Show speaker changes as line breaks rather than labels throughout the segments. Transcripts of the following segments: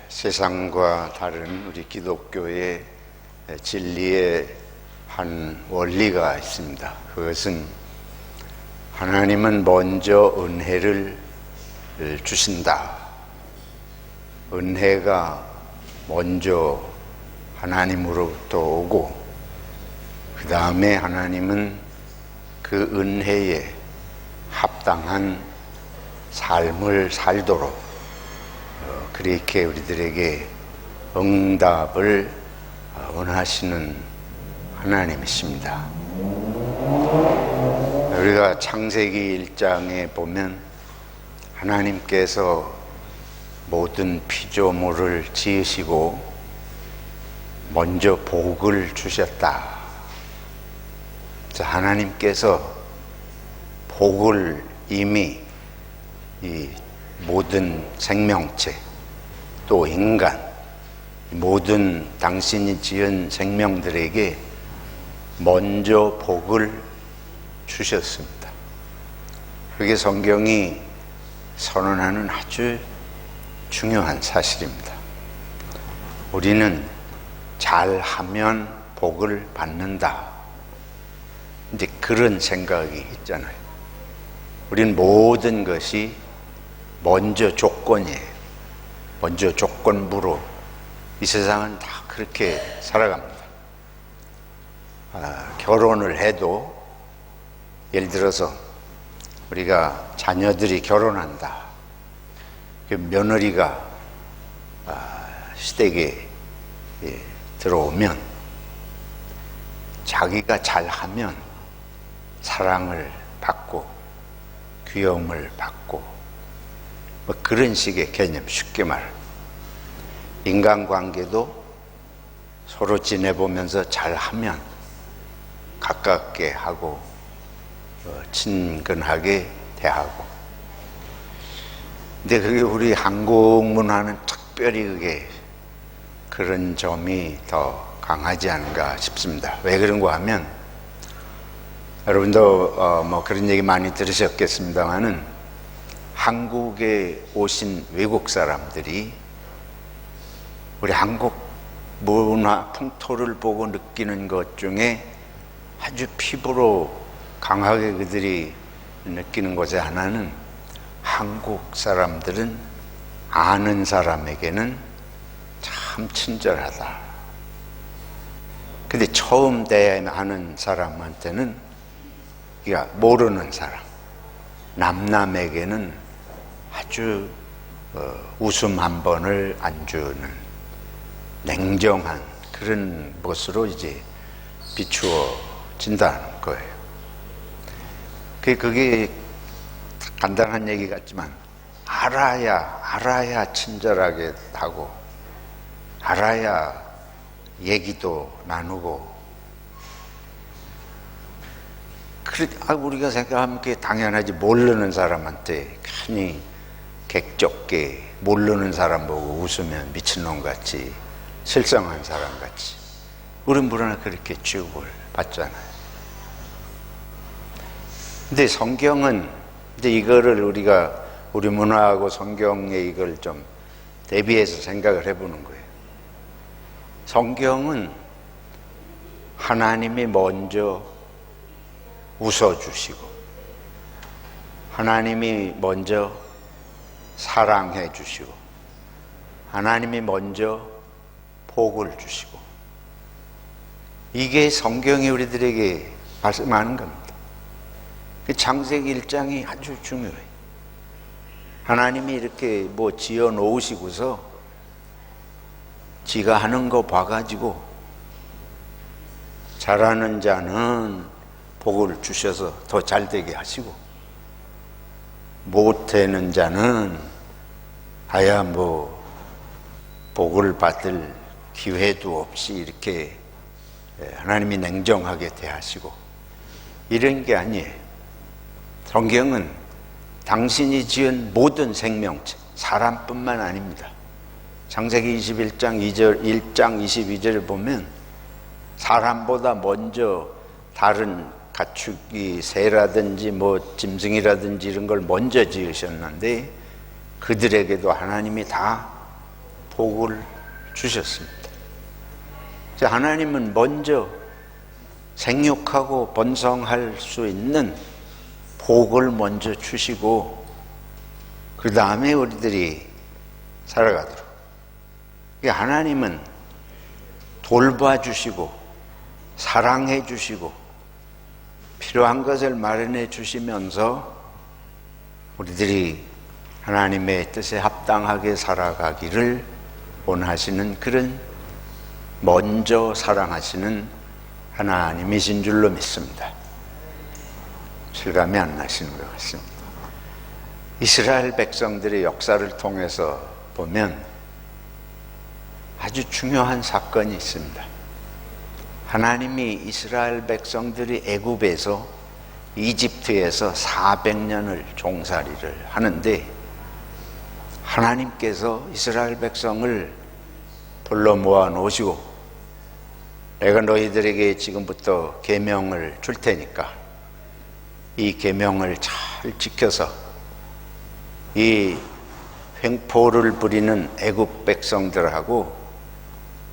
세상과 다른 우리 기독교의 진리의 한 원리가 있습니다. 그것은 하나님은 먼저 은혜를 주신다. 은혜가 먼저 하나님으로부터 오고 그 다음에 하나님은 그 은혜에 합당한 삶을 살도록 그렇게 우리들에게 응답을 원하시는 하나님이십니다. 우리가 창세기 1장에 보면 하나님께서 모든 피조물을 지으시고 먼저 복을 주셨다. 하나님께서 복을 이미 이 모든 생명체 또 인간 모든 당신이 지은 생명들에게 먼저 복을 주셨습니다. 그게 성경이 선언하는 아주 중요한 사실입니다. 우리는 잘하면 복을 받는다. 이제 그런 생각이 있잖아요. 우리는 모든 것이 먼저 조건이에요. 먼저 조건부로 이 세상은 다 그렇게 살아갑니다. 결혼을 해도 예를 들어서 우리가 자녀들이 결혼한다. 그 며느리가 시댁에 들어오면 자기가 잘하면 사랑을 받고 귀여움을 받고 뭐 그런 식의 개념. 쉽게 말 인간관계도 서로 지내보면서 잘하면 가깝게 하고 친근하게 대하고. 근데 그게 우리 한국 문화는 특별히 그게 그런 점이 더 강하지 않은가 싶습니다. 왜 그런가 하면 여러분도 뭐 그런 얘기 많이 들으셨겠습니다만은 한국에 오신 외국 사람들이 우리 한국 문화 풍토를 보고 느끼는 것 중에 아주 피부로 강하게 그들이 느끼는 것의 하나는 한국 사람들은 아는 사람에게는 참 친절하다. 근데 처음 대하는 사람한테는 그러니까 모르는 사람, 남남에게는 아주 웃음 한 번을 안 주는 냉정한 그런 것으로 이제 비추어진다는 거예요. 그게 간단한 얘기 같지만 알아야 친절하게 하고 알아야 얘기도 나누고. 우리가 생각하면 그게 당연하지. 모르는 사람한테 괜히 객적게 모르는 사람 보고 웃으면 미친놈같이 실성한 사람같이 우리 문화는 그렇게 취급을 받잖아요. 근데 성경은 이제 이거를 우리 문화하고 성경의 이걸 좀 대비해서 생각을 해보는 거예요. 성경은 하나님이 먼저 웃어주시고 하나님이 먼저 사랑해 주시고 하나님이 먼저 복을 주시고 이게 성경이 우리들에게 말씀하는 겁니다. 창세기 1장이 아주 중요해요. 하나님이 이렇게 뭐 지어 놓으시고서 지가 하는 거 봐가지고 잘하는 자는 복을 주셔서 더 잘되게 하시고 못되는 자는 아야 뭐 복을 받을 기회도 없이 이렇게 하나님이 냉정하게 대하시고 이런 게 아니에요. 성경은 당신이 지은 모든 생명체, 사람뿐만 아닙니다. 창세기 21장 1장 22절을 보면 사람보다 먼저 다른 가축이 새라든지 뭐 짐승이라든지 이런 걸 먼저 지으셨는데 그들에게도 하나님이 다 복을 주셨습니다. 하나님은 먼저 생육하고 번성할 수 있는 복을 먼저 주시고 그 다음에 우리들이 살아가도록. 하나님은 돌봐주시고 사랑해 주시고 필요한 것을 마련해 주시면서 우리들이 하나님의 뜻에 합당하게 살아가기를 원하시는 그런 먼저 사랑하시는 하나님이신 줄로 믿습니다. 실감이 안 나시는 것 같습니다. 이스라엘 백성들의 역사를 통해서 보면 아주 중요한 사건이 있습니다. 하나님이 이스라엘 백성들이 애굽에서 이집트에서 400년을 종살이를 하는데 하나님께서 이스라엘 백성을 불러 모아 놓으시고 내가 너희들에게 지금부터 계명을 줄 테니까 이 계명을 잘 지켜서 이 횡포를 부리는 애굽 백성들하고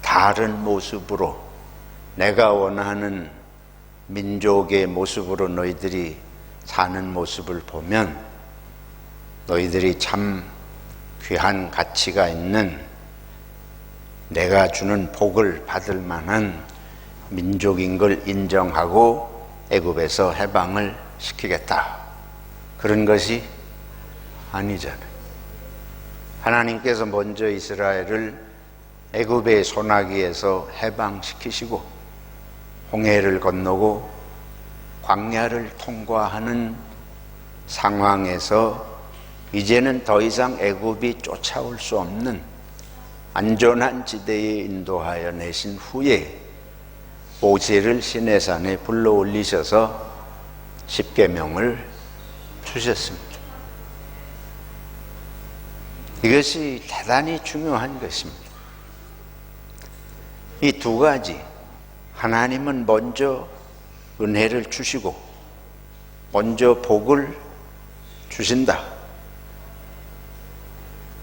다른 모습으로 내가 원하는 민족의 모습으로 너희들이 사는 모습을 보면 너희들이 참 귀한 가치가 있는 내가 주는 복을 받을 만한 민족인 걸 인정하고 애굽에서 해방을 시키겠다. 그런 것이 아니잖아요. 하나님께서 먼저 이스라엘을 애굽의 소나기에서 해방시키시고 홍해를 건너고 광야를 통과하는 상황에서 이제는 더 이상 애굽이 쫓아올 수 없는 안전한 지대에 인도하여 내신 후에 모세를 시내산에 불러 올리셔서 십계명을 주셨습니다. 이것이 대단히 중요한 것입니다. 이 두 가지, 하나님은 먼저 은혜를 주시고 먼저 복을 주신다.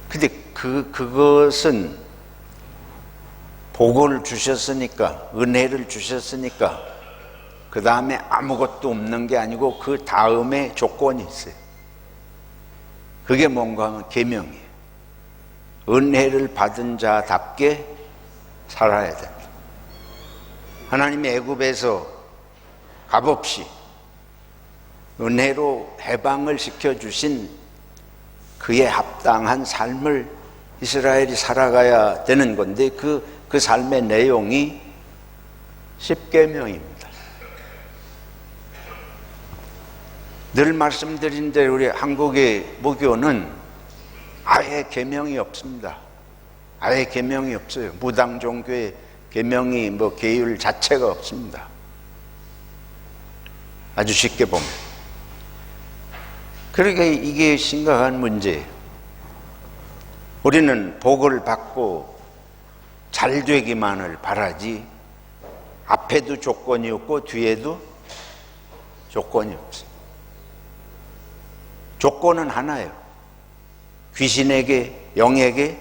근데 그것은 복을 주셨으니까, 은혜를 주셨으니까 그 다음에 아무것도 없는 게 아니고 그 다음에 조건이 있어요. 그게 뭔가 하면 계명이에요. 은혜를 받은 자답게 살아야 됩니다. 하나님이 애굽에서 값없이 은혜로 해방을 시켜주신 그에 합당한 삶을 이스라엘이 살아가야 되는 건데 그 삶의 내용이 십계명입니다. 늘 말씀드린 대로 우리 한국의 무교는 아예 계명이 없습니다. 아예 계명이 없어요. 무당 종교의 계명이 계율 자체가 없습니다. 아주 쉽게 보면. 그러니까 이게 심각한 문제예요. 우리는 복을 받고 잘 되기만을 바라지 앞에도 조건이 없고 뒤에도 조건이 없어요. 조건은 하나예요. 귀신에게, 영에게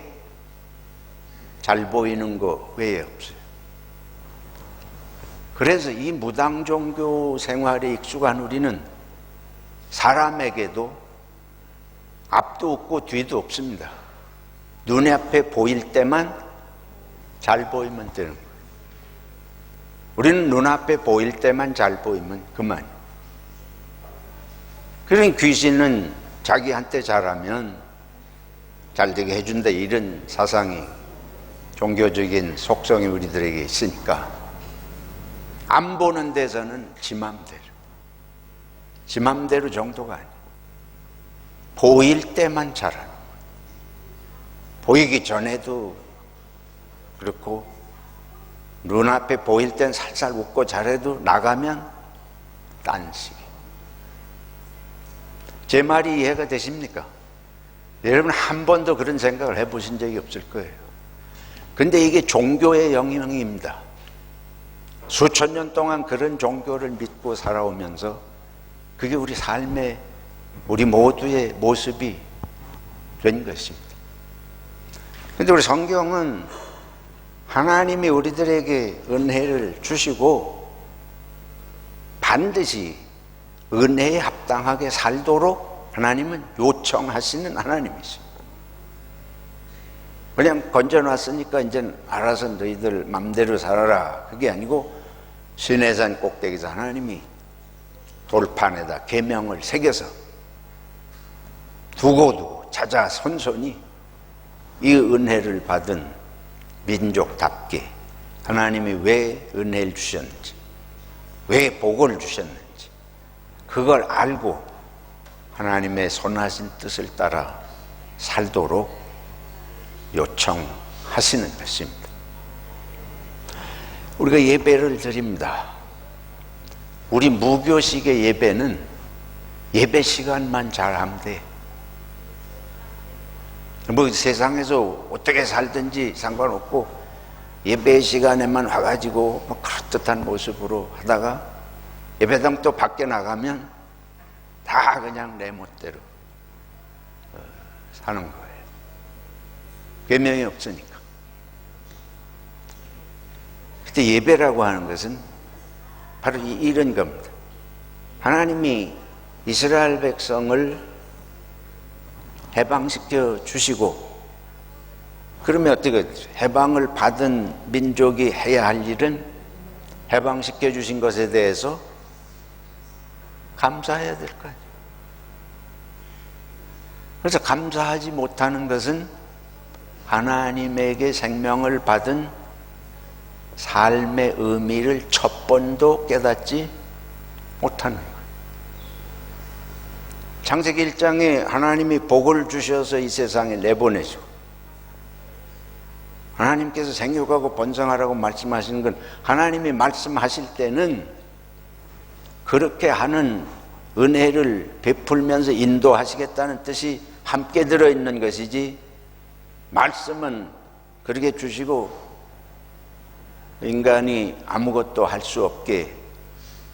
잘 보이는 거 외에 없어요. 그래서 이 무당 종교 생활에 익숙한 우리는 사람에게도 앞도 없고 뒤도 없습니다. 눈에 앞에 보일 때만 잘 보이면 되는 거예요. 우리는 눈앞에 보일 때만 잘 보이면 그만이에요. 그러니 귀신은 자기한테 잘하면 잘되게 해준다, 이런 사상이, 종교적인 속성이 우리들에게 있으니까 안 보는 데서는 지 맘대로 정도가 아니에요. 보일 때만 잘하는 거예요. 보이기 전에도 그렇고 눈앞에 보일 땐 살살 웃고 잘해도 나가면 딴식. 제 말이 이해가 되십니까? 여러분 한 번도 그런 생각을 해보신 적이 없을 거예요. 근데 이게 종교의 영향입니다. 수천 년 동안 그런 종교를 믿고 살아오면서 그게 우리 삶의, 우리 모두의 모습이 된 것입니다. 근데 우리 성경은 하나님이 우리들에게 은혜를 주시고 반드시 은혜에 합당하게 살도록 하나님은 요청하시는 하나님이십니다. 그냥 건져놨으니까 이제 알아서 너희들 맘대로 살아라, 그게 아니고 시내산 꼭대기에서 하나님이 돌판에다 계명을 새겨서 두고두고 찾아 선선히 이 은혜를 받은 민족답게 하나님이 왜 은혜를 주셨는지, 왜 복을 주셨는지 그걸 알고 하나님의 선하신 뜻을 따라 살도록 요청하시는 것입니다. 우리가 예배를 드립니다. 우리 무교식의 예배는 예배 시간만 잘하면 돼. 뭐 세상에서 어떻게 살든지 상관없고 예배 시간에만 와가지고 뭐 그럴듯한 모습으로 하다가 예배당 또 밖에 나가면 다 그냥 내 멋대로 사는 거예요. 계명이 없으니까. 그때 예배라고 하는 것은 바로 이런 겁니다. 하나님이 이스라엘 백성을 해방시켜 주시고, 그러면 어떻게 해방을 받은 민족이 해야 할 일은 해방시켜 주신 것에 대해서 감사해야 될 거예요. 그래서 감사하지 못하는 것은 하나님에게 생명을 받은 삶의 의미를 첫 번도 깨닫지 못하는 거예요. 창세기 1장에 하나님이 복을 주셔서 이 세상에 내보내죠. 하나님께서 생육하고 번성하라고 말씀하시는 건 하나님이 말씀하실 때는 그렇게 하는 은혜를 베풀면서 인도하시겠다는 뜻이 함께 들어있는 것이지, 말씀은 그렇게 주시고 인간이 아무것도 할 수 없게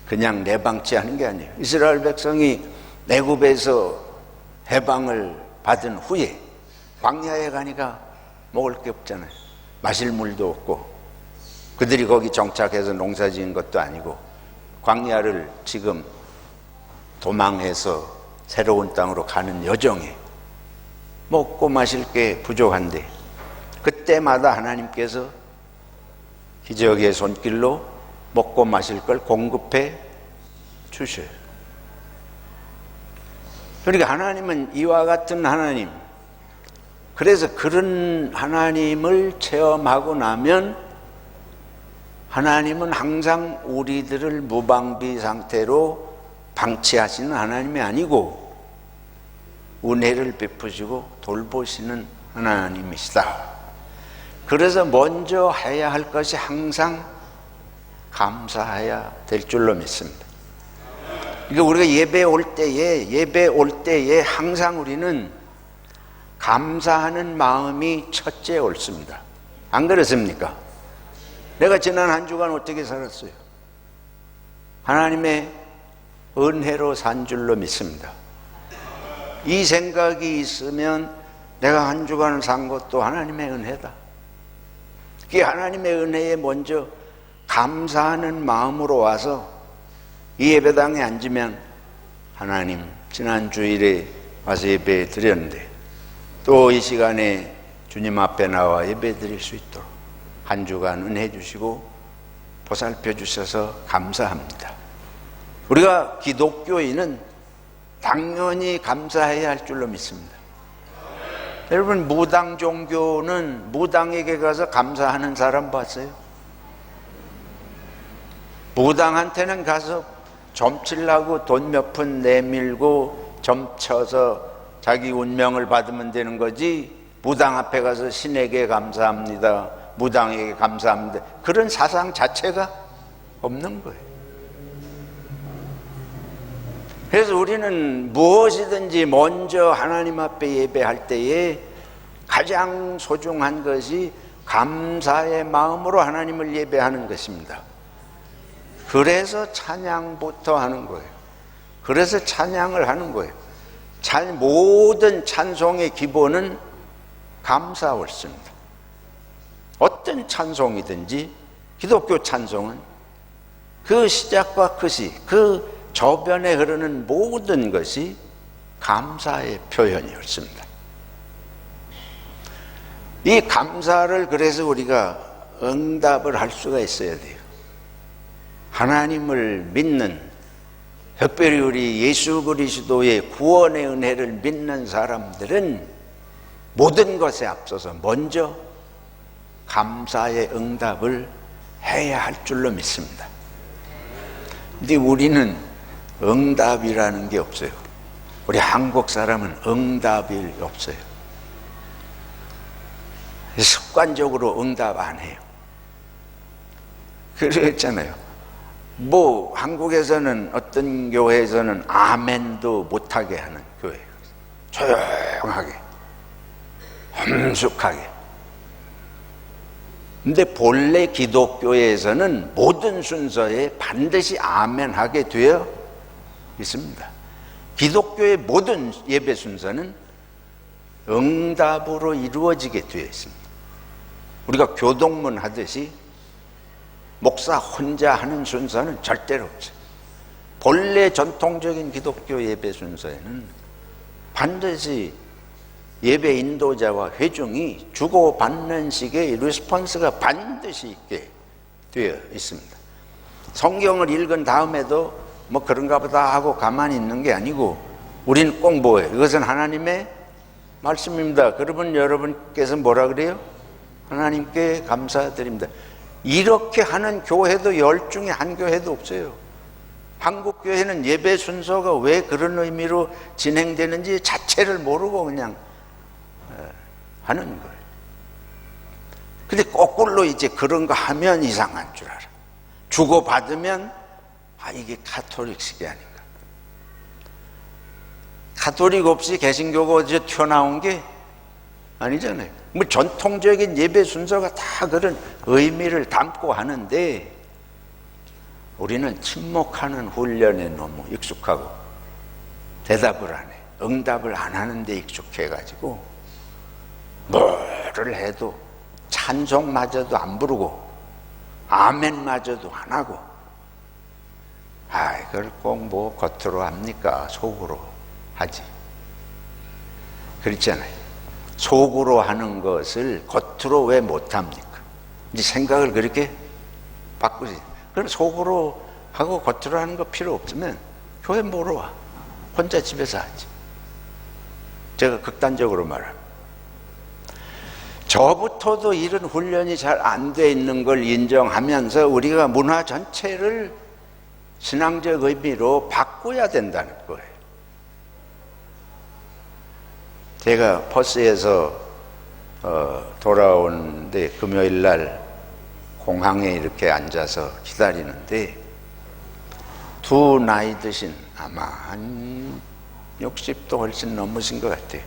그냥 내방치하는 게 아니에요. 이스라엘 백성이 애굽에서 해방을 받은 후에 광야에 가니까 먹을 게 없잖아요. 마실 물도 없고, 그들이 거기 정착해서 농사 지은 것도 아니고 광야를 지금 도망해서 새로운 땅으로 가는 여정에 먹고 마실 게 부족한데, 그때마다 하나님께서 기적의 손길로 먹고 마실 걸 공급해 주셔요. 그러니까 하나님은 이와 같은 하나님, 그래서 그런 하나님을 체험하고 나면 하나님은 항상 우리들을 무방비 상태로 방치하시는 하나님이 아니고 은혜를 베푸시고 돌보시는 하나님이시다. 그래서 먼저 해야 할 것이 항상 감사해야 될 줄로 믿습니다. 그러니까 우리가 예배 올 때에 항상 우리는 감사하는 마음이 첫째 옳습니다. 안 그렇습니까? 내가 지난 한 주간 어떻게 살았어요? 하나님의 은혜로 산 줄로 믿습니다. 이 생각이 있으면 내가 한 주간을 산 것도 하나님의 은혜다. 그게 하나님의 은혜에 먼저 감사하는 마음으로 와서 이 예배당에 앉으면 하나님, 지난 주일에 와서 예배 드렸는데 또 이 시간에 주님 앞에 나와 예배 드릴 수 있도록 한 주간 은혜 주시고 보살펴 주셔서 감사합니다. 우리가 기독교인은 당연히 감사해야 할 줄로 믿습니다. 여러분, 무당 종교는 무당에게 가서 감사하는 사람 봤어요? 무당한테는 가서 점치려고 돈 몇 푼 내밀고 점쳐서 자기 운명을 받으면 되는 거지, 무당 앞에 가서 신에게 감사합니다, 무당에게 감사합니다, 그런 사상 자체가 없는 거예요. 그래서 우리는 무엇이든지 먼저 하나님 앞에 예배할 때에 가장 소중한 것이 감사의 마음으로 하나님을 예배하는 것입니다. 그래서 찬양부터 하는 거예요. 그래서 찬양을 하는 거예요. 모든 찬송의 기본은 감사 옳습니다. 어떤 찬송이든지 기독교 찬송은 그 시작과 끝이, 그 저변에 흐르는 모든 것이 감사의 표현이 옳습니다. 이 감사를 그래서 우리가 응답을 할 수가 있어야 돼요. 하나님을 믿는, 특별히 우리 예수 그리스도의 구원의 은혜를 믿는 사람들은 모든 것에 앞서서 먼저 감사의 응답을 해야 할 줄로 믿습니다. 근데 우리는 응답이라는 게 없어요. 우리 한국 사람은 응답이 없어요. 습관적으로 응답 안 해요. 그랬잖아요. 뭐 한국에서는 어떤 교회에서는 아멘도 못하게 하는 교회예요. 조용하게, 엄숙하게. 근데 본래 기독교에서는 모든 순서에 반드시 아멘하게 되어 있습니다. 기독교의 모든 예배 순서는 응답으로 이루어지게 되어 있습니다. 우리가 교동문 하듯이 목사 혼자 하는 순서는 절대로 없어요. 본래 전통적인 기독교 예배 순서에는 반드시 예배 인도자와 회중이 주고받는 식의 리스폰스가 반드시 있게 되어 있습니다. 성경을 읽은 다음에도 뭐 그런가 보다 하고 가만히 있는 게 아니고 우리는 꼭 뭐예요? 이것은 하나님의 말씀입니다. 그러면 여러분께서 뭐라 그래요? 하나님께 감사드립니다. 이렇게 하는 교회도 10중에 한 교회도 없어요. 한국 교회는 예배 순서가 왜 그런 의미로 진행되는지 자체를 모르고 그냥 하는 거예요. 근데 거꾸로 이제 그런 거 하면 이상한 줄 알아. 주고받으면 이게 카톨릭식이 아닌가. 카톨릭 없이 개신교가 어디서 튀어나온 게 아니잖아요. 뭐 전통적인 예배 순서가 다 그런 의미를 담고 하는데 우리는 침묵하는 훈련에 너무 익숙하고 대답을 안 해. 응답을 안 하는데 익숙해가지고 뭐를 해도 찬송마저도 안 부르고 아멘마저도 안 하고 그걸 꼭 뭐 겉으로 합니까? 속으로 하지. 그렇잖아요. 속으로 하는 것을 겉으로 왜 못합니까? 이제 생각을 그렇게 바꾸지. 그럼 속으로 하고 겉으로 하는 거 필요 없으면 교회 뭐로 와? 혼자 집에서 하지. 제가 극단적으로 말합니다. 저부터도 이런 훈련이 잘 안 돼 있는 걸 인정하면서 우리가 문화 전체를 신앙적 의미로 바꿔야 된다는 거예요. 제가 퍼스에서 돌아오는데 금요일 날 공항에 이렇게 앉아서 기다리는데 두 나이 드신 아마 한 60도 훨씬 넘으신 것 같아요.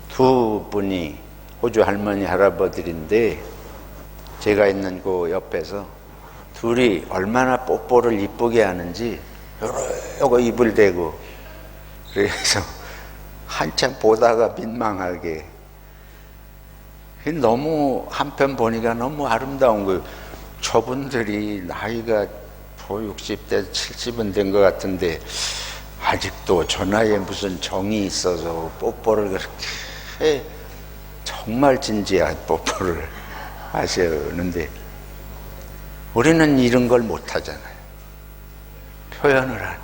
두 분이 호주 할머니 할아버들인데 제가 있는 그 옆에서 둘이 얼마나 뽀뽀를 이쁘게 하는지 요거 입을 대고 그래서 한참 보다가 민망하게 너무 한편 보니까 너무 아름다운 거예요. 저분들이 나이가 60대 70은 된 것 같은데 아직도 저 나이에 무슨 정이 있어서 뽀뽀를 그렇게 정말 진지한 뽀뽀를 하시는데 우리는 이런 걸 못하잖아요. 표현을 안 해.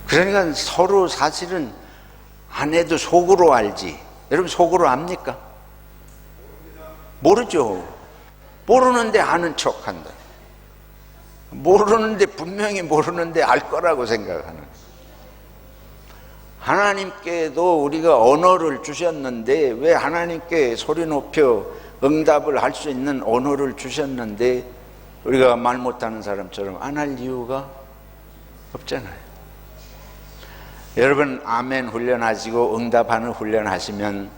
그러니까 서로 사실은 안 해도 속으로 알지. 여러분 속으로 압니까? 모르죠. 모르는데 아는 척한다. 모르는데 분명히 모르는데 알 거라고 생각하는. 하나님께도 우리가 언어를 주셨는데 왜 하나님께 소리 높여 응답을 할 수 있는 언어를 주셨는데 우리가 말 못하는 사람처럼 안 할 이유가 없잖아요. 여러분 아멘 훈련하시고 응답하는 훈련하시면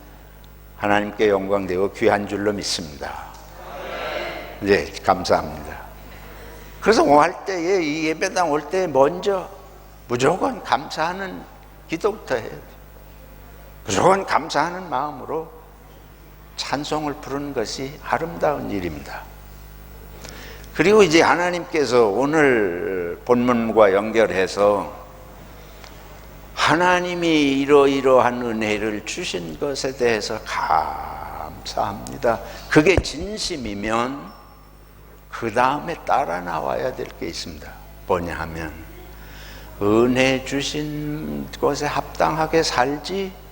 하나님께 영광되고 귀한 줄로 믿습니다. 네, 감사합니다. 그래서 할 때에 이 예배당 올 때 먼저 무조건 감사하는 기도부터 해요. 무조건 감사하는 마음으로 찬송을 부르는 것이 아름다운 일입니다. 그리고 이제 하나님께서 오늘 본문과 연결해서 하나님이 이러이러한 은혜를 주신 것에 대해서 감사합니다. 그게 진심이면 그 다음에 따라 나와야 될 게 있습니다. 뭐냐 하면 은혜 주신 것에 합당하게 살지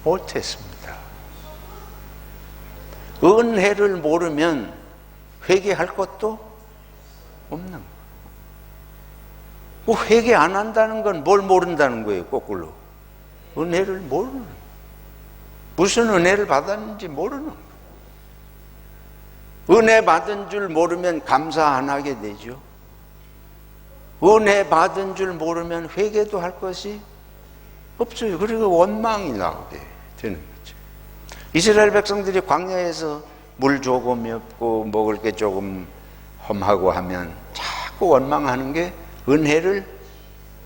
못했습니다. 은혜를 모르면 회개할 것도 없는 거예요. 뭐 회개 안 한다는 건 뭘 모른다는 거예요, 거꾸로. 은혜를 모르는 거예요. 무슨 은혜를 받았는지 모르는 거예요. 은혜 받은 줄 모르면 감사 안 하게 되죠. 은혜 받은 줄 모르면 회개도 할 것이 없어요. 그리고 원망이 나오게 되는 거죠. 이스라엘 백성들이 광야에서 물 조금이 없고 먹을 게 조금 험하고 하면 자꾸 원망하는 게 은혜를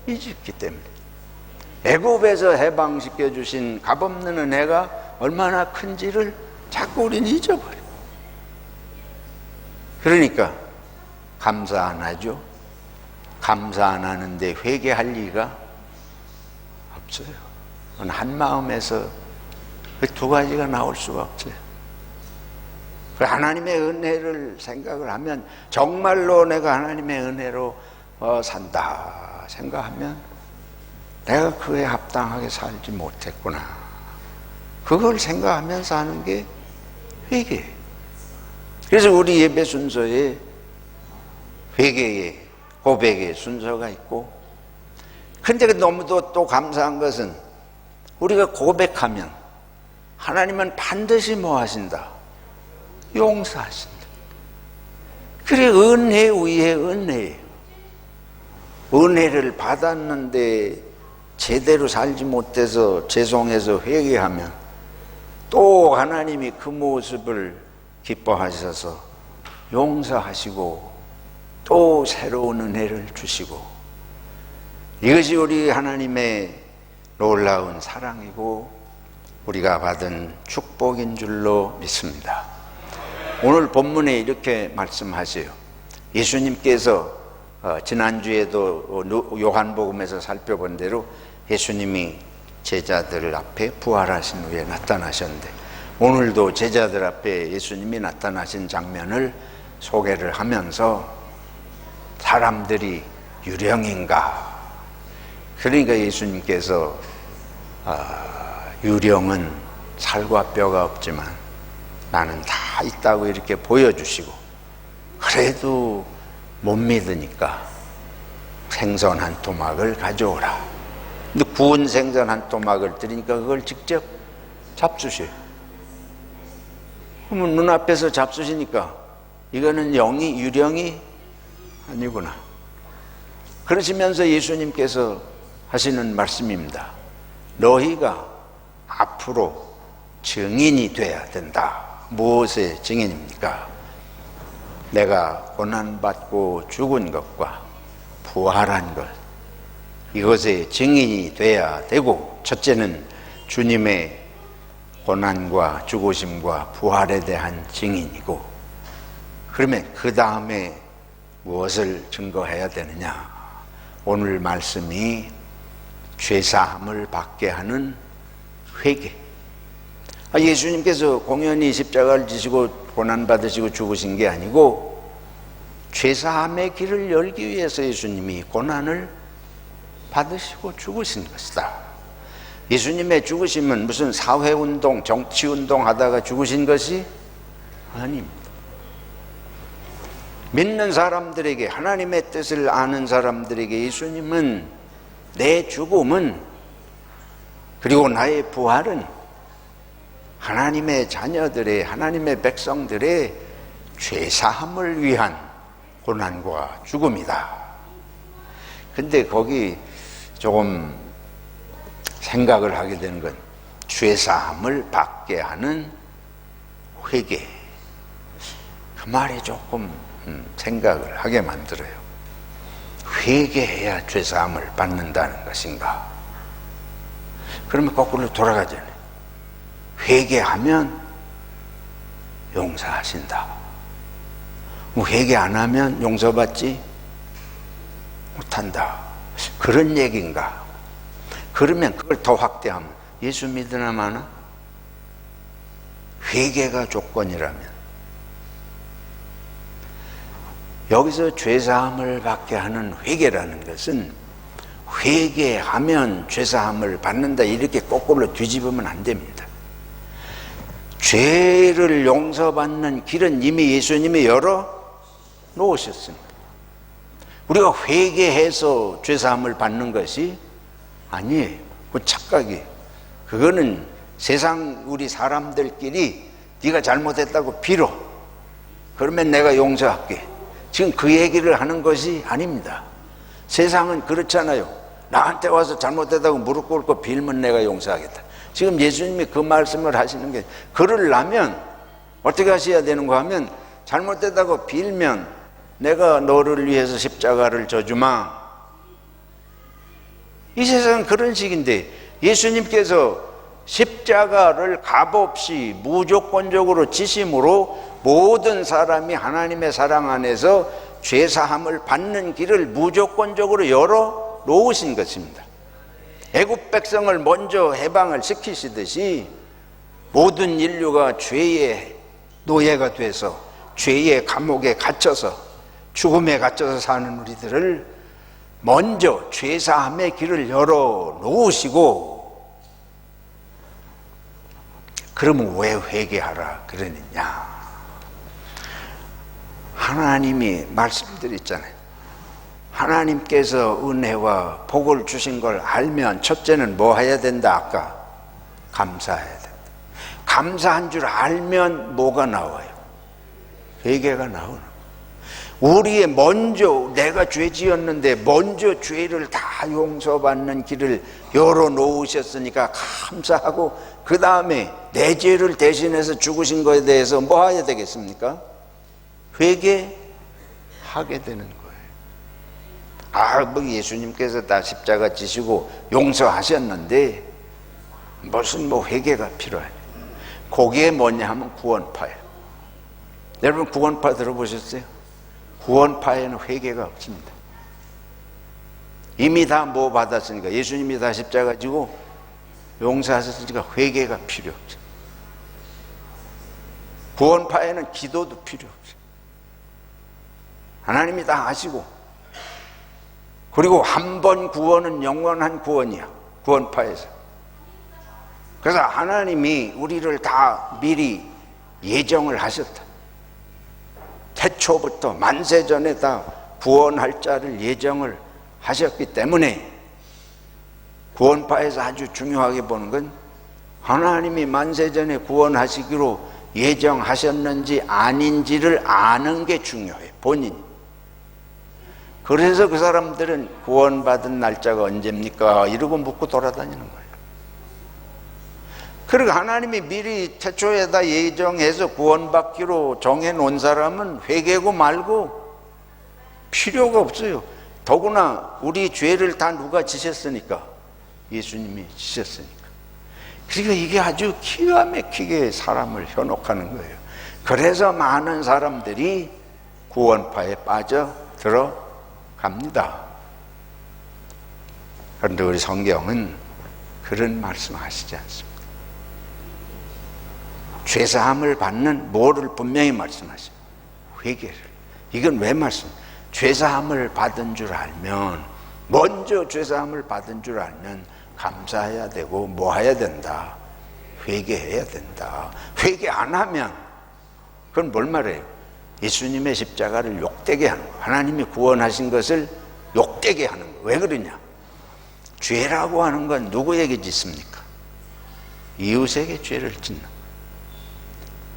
잊었기 때문에. 애굽에서 해방시켜 주신 값없는 은혜가 얼마나 큰지를 자꾸 우리는 잊어버려요. 그러니까 감사 안 하죠. 감사 안 하는데 회개할 리가 없어요. 한 마음에서 그 두 가지가 나올 수가 없어요. 하나님의 은혜를 생각을 하면 정말로 내가 하나님의 은혜로 산다 생각하면 내가 그에 합당하게 살지 못했구나. 그걸 생각하면서 하는 게 회개예요. 그래서 우리 예배 순서에 회개의 고백의 순서가 있고, 근데 너무도 또 감사한 것은 우리가 고백하면 하나님은 반드시 뭐 하신다? 용서하신다. 그래, 은혜 위에 은혜예요. 은혜를 받았는데 제대로 살지 못해서 죄송해서 회개하면 또 하나님이 그 모습을 기뻐하셔서 용서하시고 또 새로운 은혜를 주시고, 이것이 우리 하나님의 놀라운 사랑이고 우리가 받은 축복인 줄로 믿습니다. 오늘 본문에 이렇게 말씀하세요. 예수님께서 지난주에도 요한복음에서 살펴본 대로 예수님이 제자들 앞에 부활하신 후에 나타나셨는데, 오늘도 제자들 앞에 예수님이 나타나신 장면을 소개를 하면서 사람들이 유령인가? 그러니까 예수님께서 유령은 살과 뼈가 없지만 나는 다 있다고 이렇게 보여주시고, 그래도 못 믿으니까 생선 한 토막을 가져오라. 근데 구운 생선 한 토막을 드리니까 그걸 직접 잡수셔요. 그러면 눈앞에서 잡수시니까 이거는 영이 유령이 아니구나. 그러시면서 예수님께서 하시는 말씀입니다. 너희가 앞으로 증인이 돼야 된다. 무엇의 증인입니까? 내가 고난받고 죽은 것과 부활한 것, 이것의 증인이 돼야 되고, 첫째는 주님의 고난과 죽으심과 부활에 대한 증인이고, 그러면 그 다음에 무엇을 증거해야 되느냐? 오늘 말씀이 죄사함을 받게 하는 회개. 예수님께서 공연히 십자가를 지시고 고난받으시고 죽으신 게 아니고 죄사함의 길을 열기 위해서 예수님이 고난을 받으시고 죽으신 것이다. 예수님의 죽으심은 무슨 사회운동, 정치운동 하다가 죽으신 것이 아닙니다. 믿는 사람들에게, 하나님의 뜻을 아는 사람들에게 예수님은, 내 죽음은, 그리고 나의 부활은 하나님의 자녀들의, 하나님의 백성들의 죄사함을 위한 고난과 죽음이다. 근데 거기 조금 생각을 하게 되는 건 죄사함을 받게 하는 회개. 그 말이 조금 생각을 하게 만들어요. 회개해야 죄사함을 받는다는 것인가? 그러면 거꾸로 돌아가잖아요. 회개하면 용서하신다. 회개 안 하면 용서받지 못한다. 그런 얘기인가? 그러면 그걸 더 확대하면 예수 믿으나 마나? 회개가 조건이라면 여기서 죄사함을 받게 하는 회개라는 것은 회개하면 죄사함을 받는다 이렇게 거꾸로 뒤집으면 안 됩니다. 죄를 용서받는 길은 이미 예수님이 열어 놓으셨습니다. 우리가 회개해서 죄사함을 받는 것이 아니에요. 그 착각이에요. 그거는 세상 우리 사람들끼리 네가 잘못했다고 빌어. 그러면 내가 용서할게. 지금 그 얘기를 하는 것이 아닙니다. 세상은 그렇잖아요. 나한테 와서 잘못했다고 무릎 꿇고 빌면 내가 용서하겠다. 지금 예수님이 그 말씀을 하시는 게, 그러려면 어떻게 하셔야 되는가 하면 잘못했다고 빌면 내가 너를 위해서 십자가를 져주마. 이 세상은 그런 식인데 예수님께서 십자가를 값없이 무조건적으로 지심으로 모든 사람이 하나님의 사랑 안에서 죄사함을 받는 길을 무조건적으로 열어 놓으신 것입니다. 애굽 백성을 먼저 해방을 시키시듯이 모든 인류가 죄의 노예가 돼서 죄의 감옥에 갇혀서 죽음에 갇혀서 사는 우리들을 먼저 죄사함의 길을 열어 놓으시고, 그러면 왜 회개하라 그러느냐? 하나님이 말씀드렸잖아요. 하나님께서 은혜와 복을 주신 걸 알면 첫째는 뭐 해야 된다? 아까 감사해야 된다. 감사한 줄 알면 뭐가 나와요? 회개가 나오는. 우리의 먼저 내가 죄 지었는데 먼저 죄를 다 용서받는 길을 열어놓으셨으니까 감사하고, 그 다음에 내 죄를 대신해서 죽으신 것에 대해서 뭐 해야 되겠습니까? 회개하게 되는 거예요. 뭐 예수님께서 다 십자가 지시고 용서하셨는데 무슨 뭐 회개가 필요해요. 거기에 뭐냐 하면 구원파예요. 여러분 구원파 들어보셨어요? 구원파에는 회개가 없습니다. 이미 다 뭐 받았으니까, 예수님이 다 십자가 지고 용서하셨으니까 회개가 필요 없어요. 구원파에는 기도도 필요 없어요. 하나님이 다 아시고, 그리고 한 번 구원은 영원한 구원이야, 구원파에서. 그래서 하나님이 우리를 다 미리 예정을 하셨다. 태초부터 만세전에 다 구원할 자를 예정을 하셨기 때문에 구원파에서 아주 중요하게 보는 건 하나님이 만세전에 구원하시기로 예정하셨는지 아닌지를 아는 게 중요해요, 본인이. 그래서 그 사람들은 구원받은 날짜가 언제입니까? 이러고 묻고 돌아다니는 거예요. 그리고 하나님이 미리 태초에다 예정해서 구원받기로 정해놓은 사람은 회개고 말고 필요가 없어요. 더구나 우리 죄를 다 누가 지셨으니까? 예수님이 지셨으니까. 그러니까 이게 아주 기가 막히게 사람을 현혹하는 거예요. 그래서 많은 사람들이 구원파에 빠져 들어갑니다. 그런데 우리 성경은 그런 말씀하시지 않습니다. 죄사함을 받는 뭐를 분명히 말씀하셔요? 회개를. 이건 왜 말씀? 죄사함을 받은 줄 알면, 먼저 죄사함을 받은 줄 알면 감사해야 되고 뭐 해야 된다? 회개해야 된다. 회개 안 하면 그건 뭘 말해요? 예수님의 십자가를 욕되게 하는 거예요. 하나님이 구원하신 것을 욕되게 하는 거예요. 왜 그러냐? 죄라고 하는 건 누구에게 짓습니까? 이웃에게 죄를 짓는 거예요.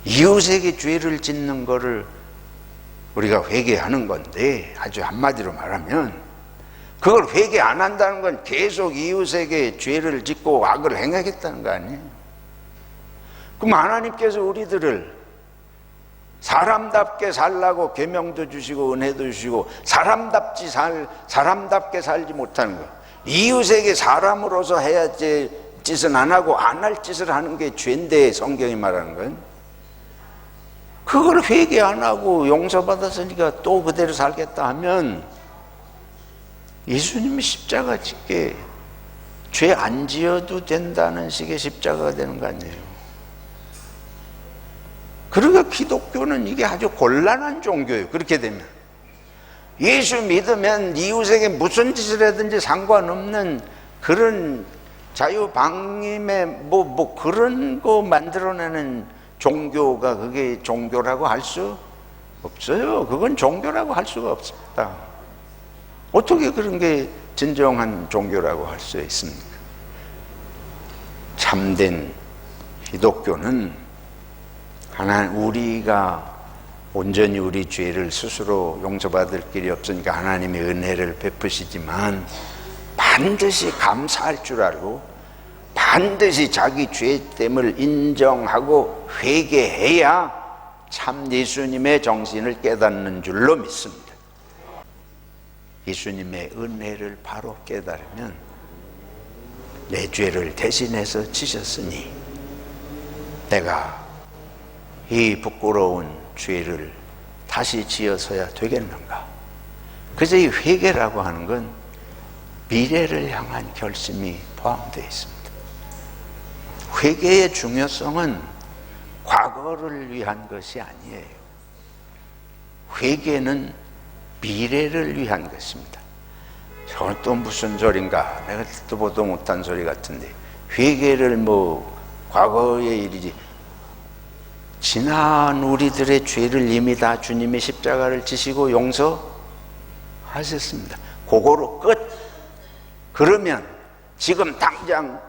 이웃에게 죄를 짓는 거를 우리가 회개하는 건데, 아주 한마디로 말하면 그걸 회개 안 한다는 건 계속 이웃에게 죄를 짓고 악을 행하겠다는 거 아니에요? 그럼 하나님께서 우리들을 사람답게 살라고 계명도 주시고 은혜도 주시고 사람답게 살지 못하는 거, 이웃에게 사람으로서 해야지 짓은 안 하고 안 할 짓을 하는 게 죄인데, 성경이 말하는 건 그걸 회개 안 하고 용서받았으니까 또 그대로 살겠다 하면 예수님이 십자가 짓게 죄 안 지어도 된다는 식의 십자가가 되는 거 아니에요. 그러니까 기독교는 이게 아주 곤란한 종교예요. 그렇게 되면 예수 믿으면 이웃에게 무슨 짓을 하든지 상관없는 그런 자유방임의 뭐 그런 거 만들어내는 종교가 그게 종교라고 할 수 없어요. 그건 종교라고 할 수가 없습니다. 어떻게 그런 게 진정한 종교라고 할 수 있습니까? 참된 기독교는 우리가 온전히 우리 죄를 스스로 용서받을 길이 없으니까 하나님의 은혜를 베푸시지만 반드시 감사할 줄 알고 반드시 자기 죄됨을 인정하고 회개해야 참 예수님의 정신을 깨닫는 줄로 믿습니다. 예수님의 은혜를 바로 깨달으면 내 죄를 대신해서 지셨으니 내가 이 부끄러운 죄를 다시 지어서야 되겠는가. 그래서 이 회개라고 하는 건 미래를 향한 결심이 포함되어 있습니다. 회개의 중요성은 과거를 위한 것이 아니에요. 회개는 미래를 위한 것입니다. 저건 또 무슨 소린가? 내가 듣도 보도 못한 소리 같은데, 회개를 뭐 과거의 일이지, 지난 우리들의 죄를 이미 다 주님이 십자가를 지시고 용서하셨습니다. 그거로 끝. 그러면 지금 당장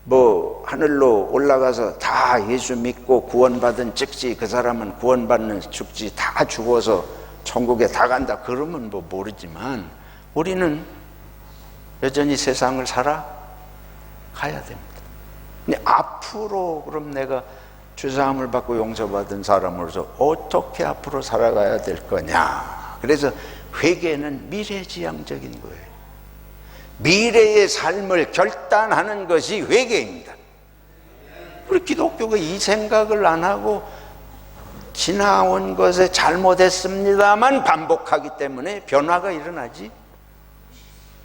뭐 하늘로 올라가서 다 예수 믿고 구원받은 즉시 그 사람은 구원받는 즉시 다 죽어서 천국에 다 간다 그러면 뭐 모르지만 우리는 여전히 세상을 살아가야 됩니다. 근데 앞으로 그럼 내가 죄사함을 받고 용서받은 사람으로서 어떻게 앞으로 살아가야 될 거냐. 그래서 회개는 미래지향적인 거예요. 미래의 삶을 결단하는 것이 회개입니다. 우리 기독교가 이 생각을 안 하고 지나온 것에 잘못했습니다만 반복하기 때문에 변화가 일어나지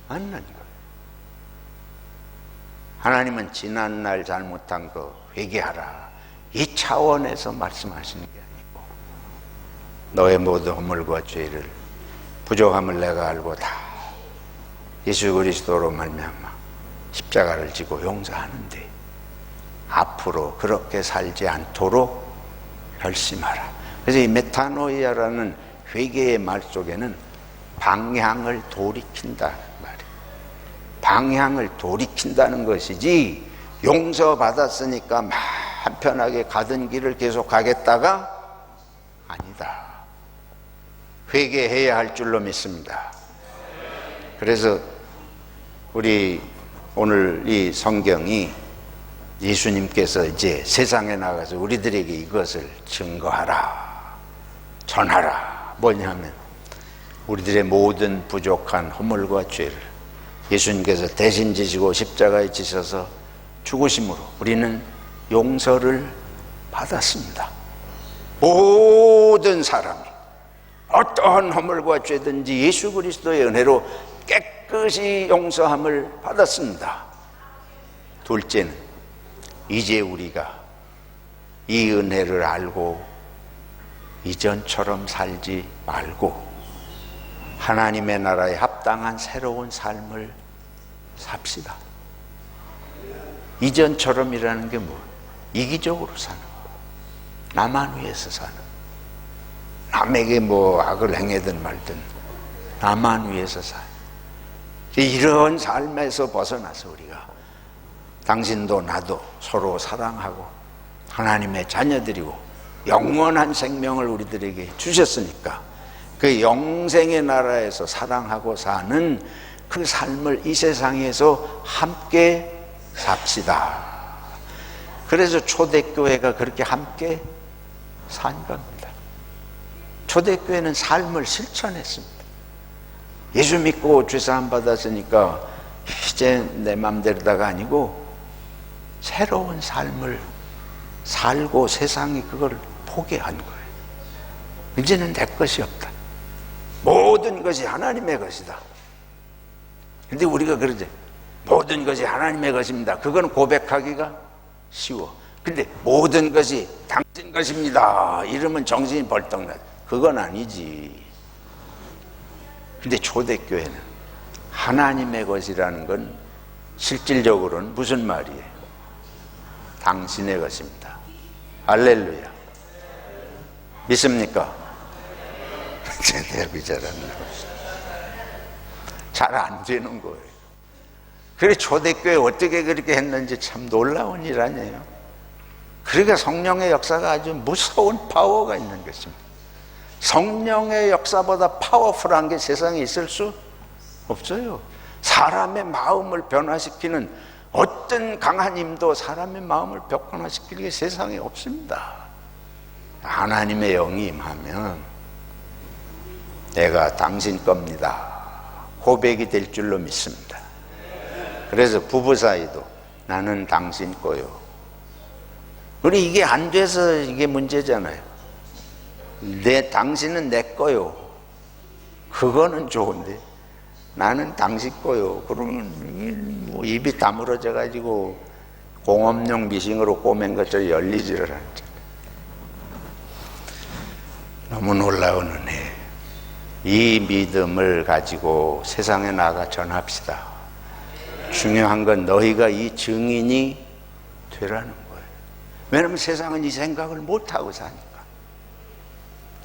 않는 거예요. 하나님은 지난날 잘못한 거 회개하라 이 차원에서 말씀하시는 게 아니고 너의 모든 허물과 죄를 부족함을 내가 알고 다 예수 그리스도로 말미암아 십자가를 지고 용서하는데 앞으로 그렇게 살지 않도록 결심하라. 그래서 이 메타노이아라는 회개의 말 속에는 방향을 돌이킨다 말이에요. 방향을 돌이킨다는 것이지 용서받았으니까 막 한편하게 가던 길을 계속 가겠다가 아니다. 회개해야 할 줄로 믿습니다. 그래서 우리 오늘 이 성경이 예수님께서 이제 세상에 나가서 우리들에게 이것을 증거하라, 전하라. 뭐냐면 우리들의 모든 부족한 허물과 죄를 예수님께서 대신 지시고 십자가에 지셔서 죽으심으로 우리는 용서를 받았습니다. 모든 사람이 어떠한 허물과 죄든지 예수 그리스도의 은혜로 깨끗이 용서함을 받았습니다. 둘째는 이제 우리가 이 은혜를 알고 이전처럼 살지 말고 하나님의 나라에 합당한 새로운 삶을 삽시다. 이전처럼이라는 게 뭐? 이기적으로 사는 거, 나만 위해서 사는, 남에게 뭐 악을 행하든 말든 나만 위해서 사는 이런 삶에서 벗어나서 우리가 당신도 나도 서로 사랑하고 하나님의 자녀들이고 영원한 생명을 우리들에게 주셨으니까 그 영생의 나라에서 사랑하고 사는 그 삶을 이 세상에서 함께 삽시다. 그래서 초대교회가 그렇게 함께 산 겁니다. 초대교회는 삶을 실천했습니다. 예수 믿고 죄사함 받았으니까 이제 내 맘대로다가 아니고 새로운 삶을 살고 세상이 그걸 포기한 거예요. 이제는 내 것이 없다. 모든 것이 하나님의 것이다. 근데 우리가 그러지. 모든 것이 하나님의 것입니다. 그건 고백하기가 쉬워. 근데 모든 것이 당신 것입니다. 이러면 정신이 벌떡 나지. 그건 아니지. 근데 초대교회는 하나님의 것이라는 건 실질적으로는 무슨 말이에요? 당신의 것입니다. 할렐루야. 믿습니까? 제대로 잘 안 되는 거예요. 그래 초대교회 어떻게 그렇게 했는지 참 놀라운 일 아니에요? 그러니까 성령의 역사가 아주 무서운 파워가 있는 것입니다. 성령의 역사보다 파워풀한 게 세상에 있을 수 없어요. 사람의 마음을 변화시키는 어떤 강한 힘도 사람의 마음을 변화시키는 게 세상에 없습니다. 하나님의 영이 임하면 내가 당신 겁니다. 고백이 될 줄로 믿습니다. 그래서 부부 사이도 나는 당신 거요. 우리 이게 안 돼서 이게 문제잖아요. 당신은 내 거요. 그거는 좋은데 나는 당신 거요. 그러면 뭐 입이 다물어져 가지고 공업용 미싱으로 꼬맨 것처럼 열리지를 않잖아요. 너무 놀라운 은혜. 이 믿음을 가지고 세상에 나가 전합시다. 중요한 건 너희가 이 증인이 되라는 거예요. 왜냐하면 세상은 이 생각을 못하고 사니까.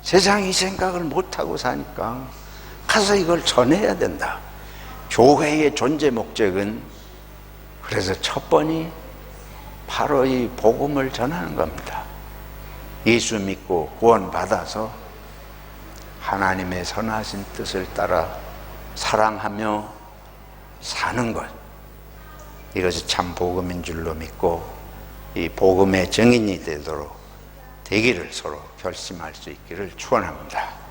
세상이 이 생각을 못하고 사니까 가서 이걸 전해야 된다. 교회의 존재 목적은 그래서 첫 번이 바로 이 복음을 전하는 겁니다. 예수 믿고 구원받아서 하나님의 선하신 뜻을 따라 사랑하며 사는 것, 이것이 참 복음인 줄로 믿고 이 복음의 증인이 되도록 되기를 서로 결심할 수 있기를 축원합니다.